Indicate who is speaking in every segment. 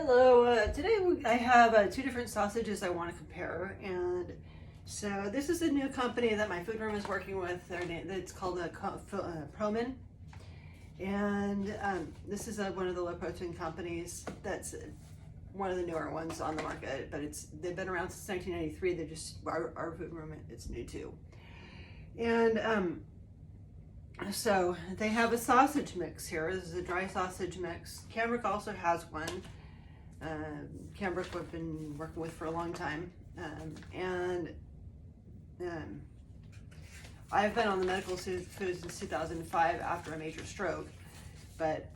Speaker 1: Hello, today I have two different sausages I want to compare, and so this is a new company that my food room is working with. It's called Prpmin, and this is one of the low protein companies that's one of the newer ones on the market, but they've been around since 1993. They're just, our food room, it's new too. And so they have a sausage mix here. This is a dry sausage mix. Cambrooke also has one. Cambrooke we've been working with for a long time, and I've been on the medical food since 2005 after a major stroke, but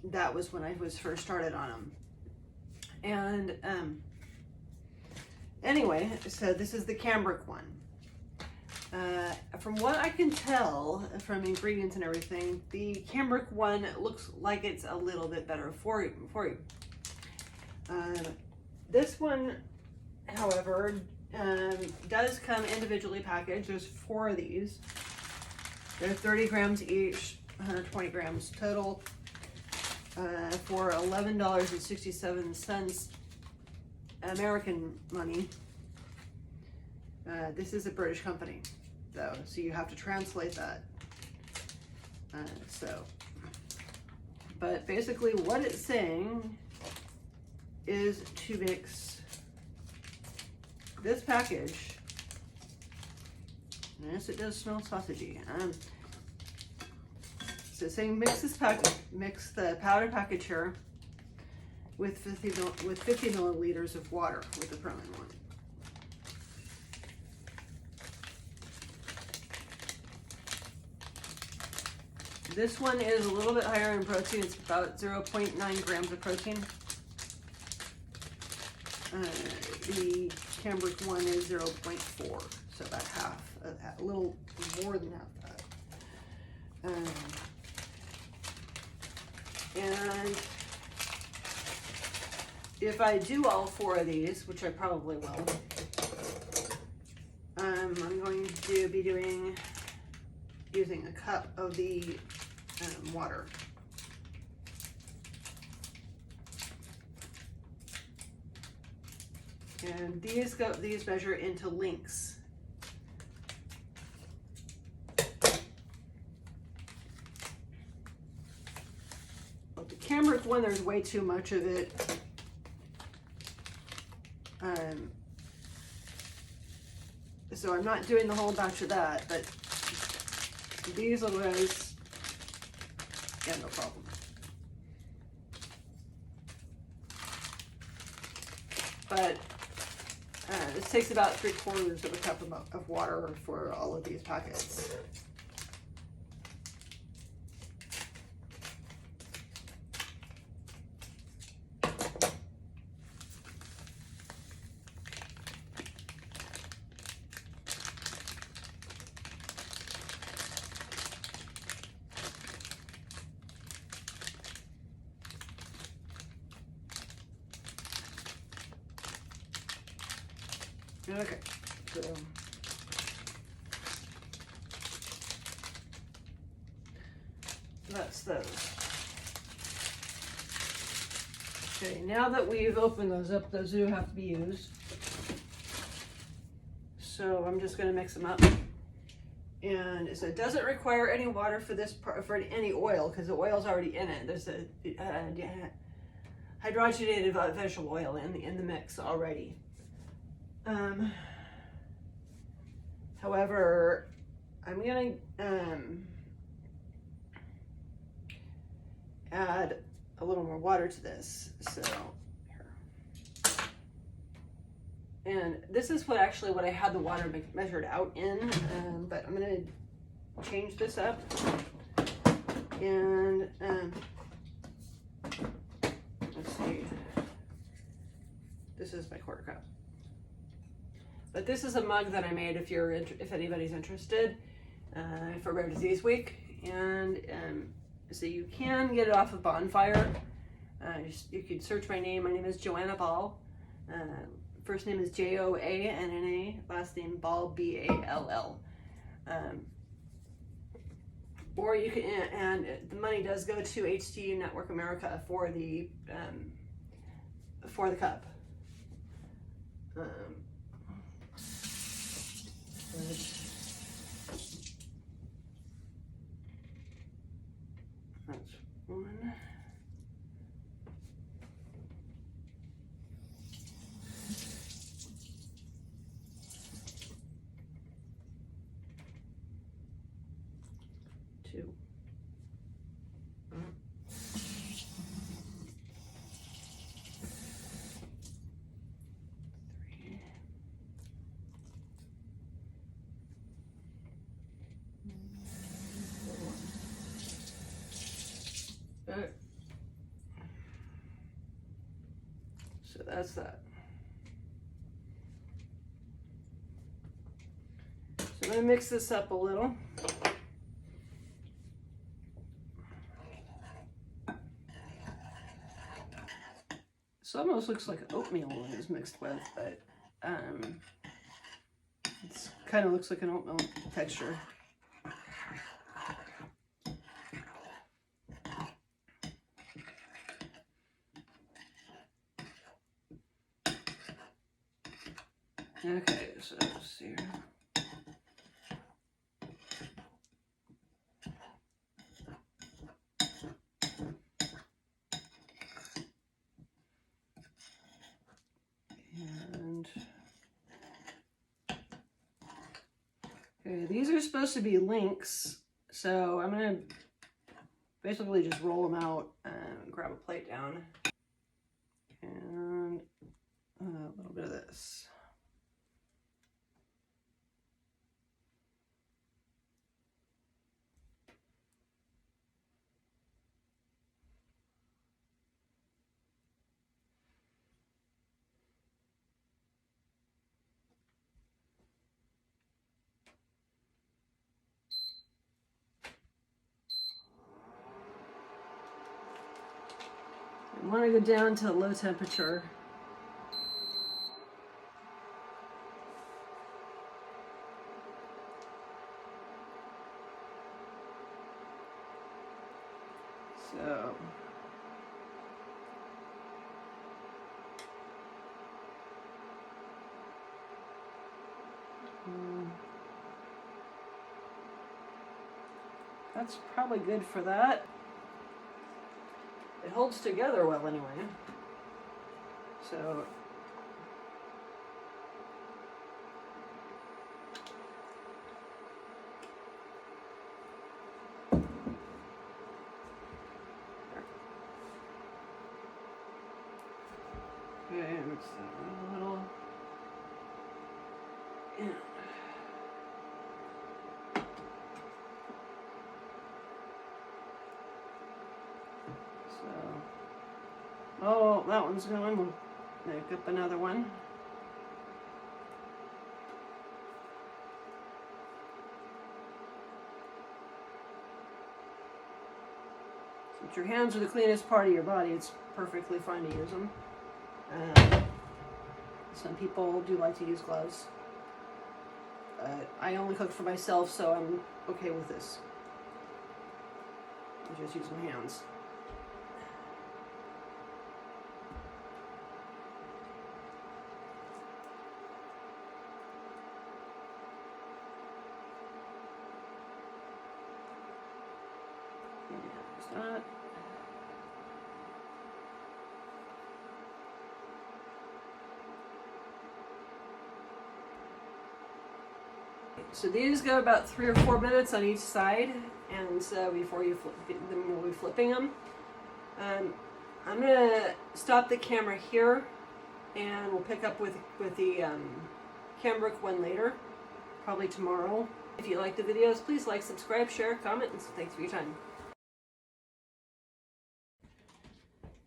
Speaker 1: that was when I was first started on them. And anyway, so this is the Cambrooke one. From what I can tell from ingredients and everything, the Cambrooke one looks like it's a little bit better for you. This one, however, does come individually packaged. There's 4 of these. They're 30 grams each, 120 grams total, for $11.67 American money. This is a British company, though, so you have to translate that. But basically what it's saying is to mix this package. Yes, it does smell sausagey. So it's saying mix the powder package here with 50 milliliters of water with the Prpmin one. This one is a little bit higher in protein. It's about 0.9 grams of protein. The Cambrooke one is 0.4, so about half of that, a little more than half that. And if I do all 4 of these, which I probably will, I'm going to be using a cup of the water. And these measure into links. But the Cambrooke one, there's way too much of it. So I'm not doing the whole batch of that, but these otherwise, yeah, no problem. But this takes about 3/4 of a cup of water for all of these packets. Okay, so that's those. Okay, now that we've opened those up, those do have to be used. So I'm just going to mix them up. And so it doesn't require any water for this part, for any oil, because the oil's already in it. There's a hydrogenated vegetable oil in the mix already. However, I'm going to add a little more water to this. So here. And this is what I had the water measured out in, but I'm going to change this up. And let's see. This is my 1/4 cup. But this is a mug that I made if anybody's interested for Rare Disease Week. And so you can get it off of Bonfire. You can search my name. My name is Joanna Ball. First name is Joanna, last name Ball, Ball. Or you can, and the money does go to HDU Network America for the for the cup. That's one. Two. So that's that. So I'm going to mix this up a little. This almost looks like oatmeal when it's mixed with, but it kind of looks like an oatmeal texture. Okay, so let's see here. And okay, these are supposed to be links, so I'm gonna basically just roll them out and grab a plate down, and a little bit of this. I want to go down to low temperature. So that's probably good for that. It holds together well anyway. So okay, mix that a little. Yeah. Oh, that one's going. We'll make up another one. Since your hands are the cleanest part of your body, it's perfectly fine to use them. Some people do like to use gloves. I only cook for myself, so I'm okay with this. I just use my hands. That. So these go about 3 or 4 minutes on each side, and so before you then we'll be flipping them. I'm gonna stop the camera here, and we'll pick up with the Cambrooke one later, probably tomorrow. If you like the videos, please like, subscribe, share, comment, and thanks for your time.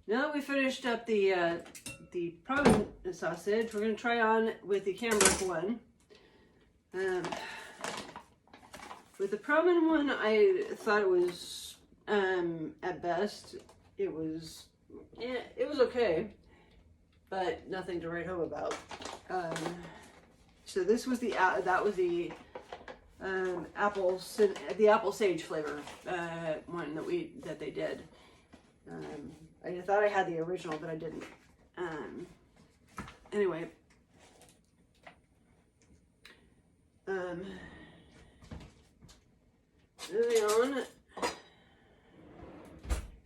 Speaker 1: Now that we finished up the Prpmin sausage, we're going to try on with the Cambrooke one. With the Prpmin one, I thought it was, at best, it was okay, but nothing to write home about. So this was the apple sage flavor one that they did. I thought I had the original, but I didn't. Anyway, moving on.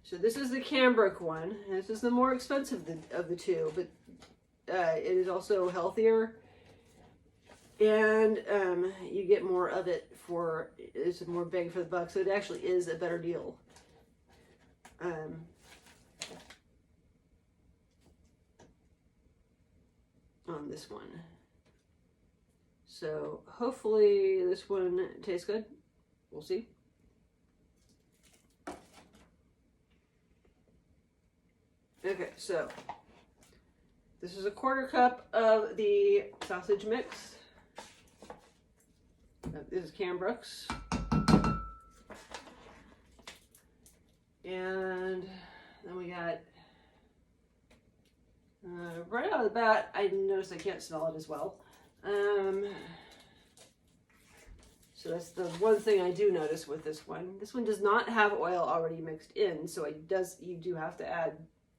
Speaker 1: So this is the Cambrooke one. This is the more expensive of the two, but it is also healthier, and you get more of it for, it's more bang for the buck, so it actually is a better deal. On this one. So hopefully this one tastes good. We'll see. Okay, so this is a 1/4 cup of the sausage mix. This is Cambrooke's. And then we got, right out of the bat, I noticed I can't smell it as well. So that's the one thing I do notice with this one. This one does not have oil already mixed in, so you do have to add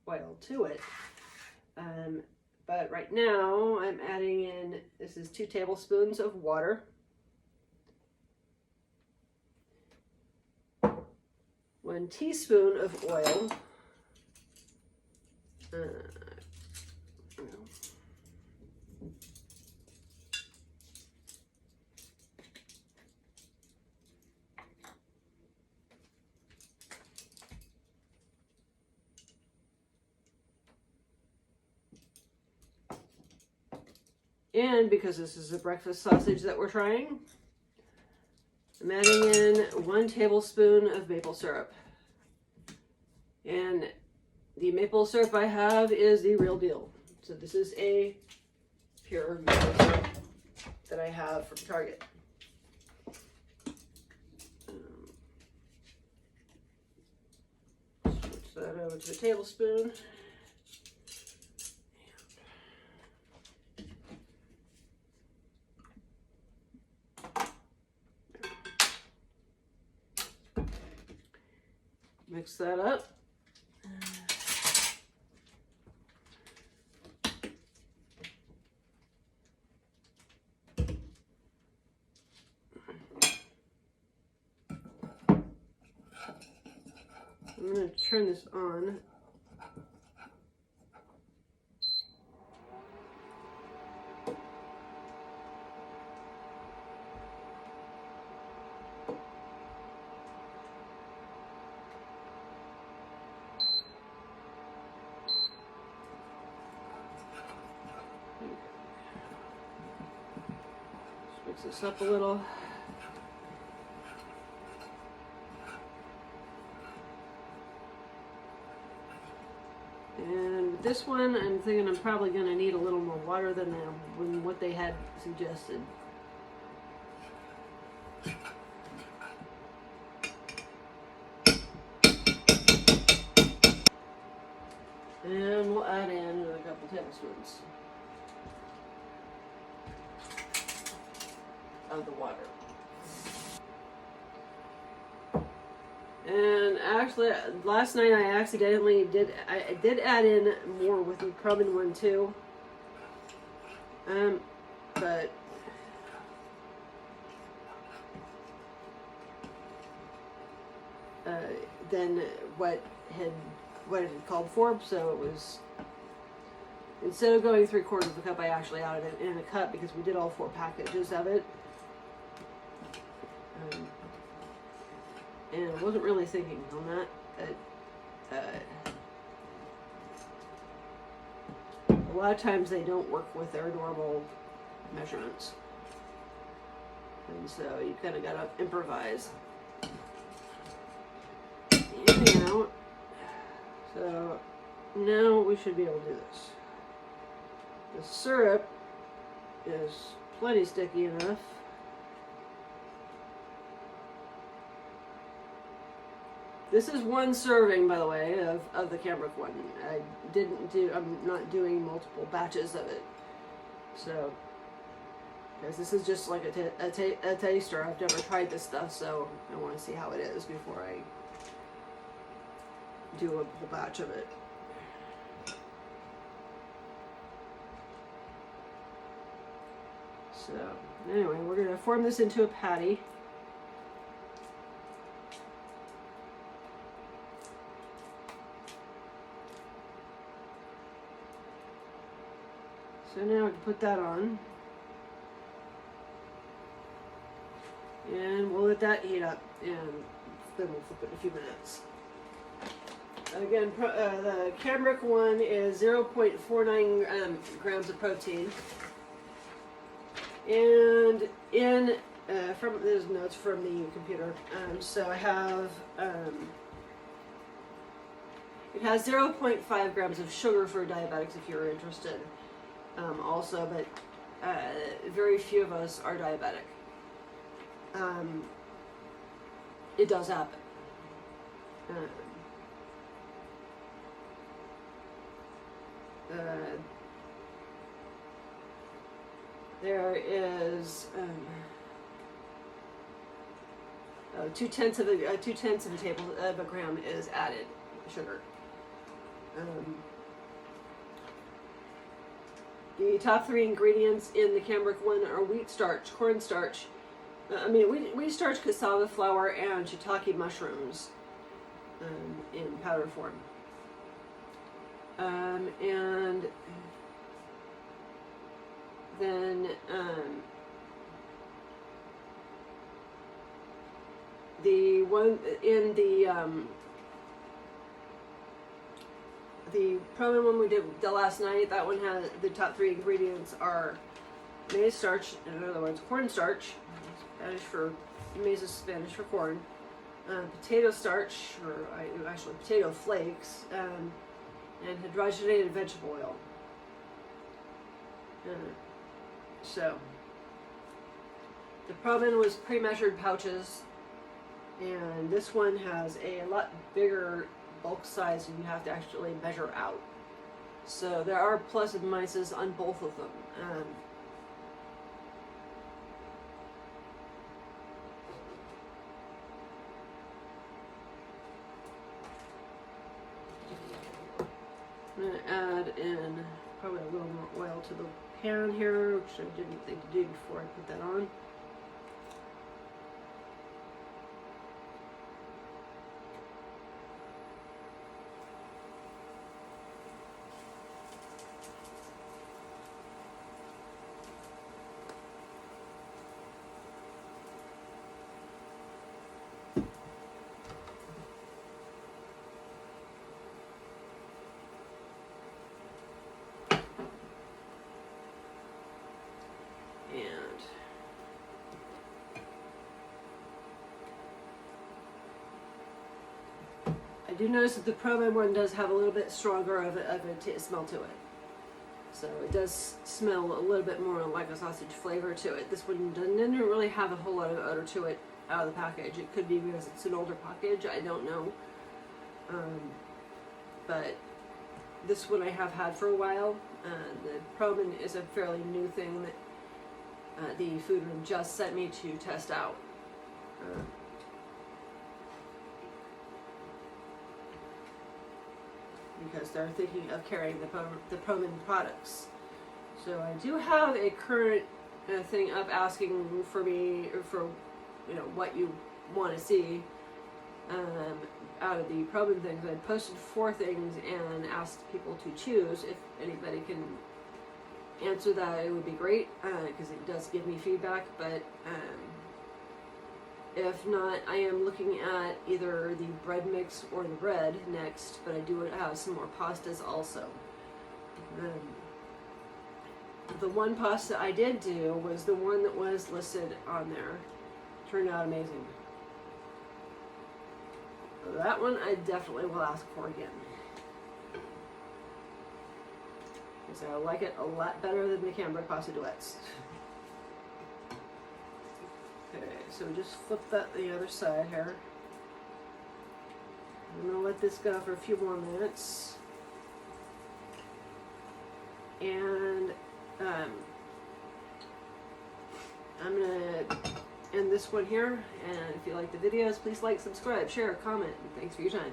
Speaker 1: oil to it. But right now I'm adding in, this is 2 tablespoons of water, 1 teaspoon of oil, and because this is a breakfast sausage that we're trying, I'm adding in 1 tablespoon of maple syrup. And the maple syrup I have is the real deal. So this is a pure maple syrup that I have from Target. Switch that over to a tablespoon. Mix that up. I'm going to turn this on. Mix this up a little. And with this one, I'm thinking I'm probably going to need a little more water than what they had suggested. And we'll add in another couple tablespoons of the water. And actually, last night I accidentally did add in more with the Prpmin one too. But than what it had called for, so it was, instead of going 3/4 of a cup, I actually added it in a cup because we did all 4 packages of it. And I wasn't really thinking on that. A lot of times they don't work with their normal measurements. And so you kind of got to improvise. In out. So now we should be able to do this. The syrup is plenty sticky enough. This is 1 serving, by the way, of the Cambrooke one. I'm not doing multiple batches of it. So, because this is just like a taster. I've never tried this stuff, so I want to see how it is before I do a whole batch of it. So anyway, we're going to form this into a patty. So now I can put that on. And we'll let that heat up, and then we'll flip it in a few minutes. Again, the Cambrooke one is 0.49 grams of protein. And in, there's notes from the computer. So I have, it has 0.5 grams of sugar for diabetics if you're interested. Also, but very few of us are diabetic. It does happen. There is 2/10 of a table of a gram is added sugar. The top 3 ingredients in the Cambrooke one are wheat starch, cornstarch, wheat starch, cassava flour, and shiitake mushrooms in powder form. And then the one in the Prpmin one we did the last night, that one has the top 3 ingredients are maize starch, in other words, cornstarch, maize is Spanish for corn, potato starch, or actually potato flakes, and hydrogenated vegetable oil. So the Prpmin was pre-measured pouches, and this one has a lot bigger bulk size and you have to actually measure out. So there are pluses and minuses on both of them. I'm going to add in probably a little more oil to the pan here, which I didn't think to do before I put that on. I do notice that the Prpmin one does have a little bit stronger of a smell to it. So it does smell a little bit more like a sausage flavor to it. This one didn't really have a whole lot of odor to it out of the package. It could be because it's an older package, I don't know. But this one I have had for a while. The Prpmin is a fairly new thing that the food room just sent me to test out. Because they're thinking of carrying the Prpmin products. So I do have a current thing up asking for me, for what you want to see out of the Prpmin things. I posted 4 things and asked people to choose. If anybody can answer that, it would be great, because it does give me feedback. But if not, I am looking at either the bread mix or the bread next, but I do have some more pastas also. The one pasta I did do was the one that was listed on there. Turned out amazing. So that one I definitely will ask for again. Because I like it a lot better than the Cambrooke pasta duets. Okay, so we just flip that the other side here. I'm going to let this go for a few more minutes. And I'm going to end this one here. And if you like the videos, please like, subscribe, share, comment, and thanks for your time.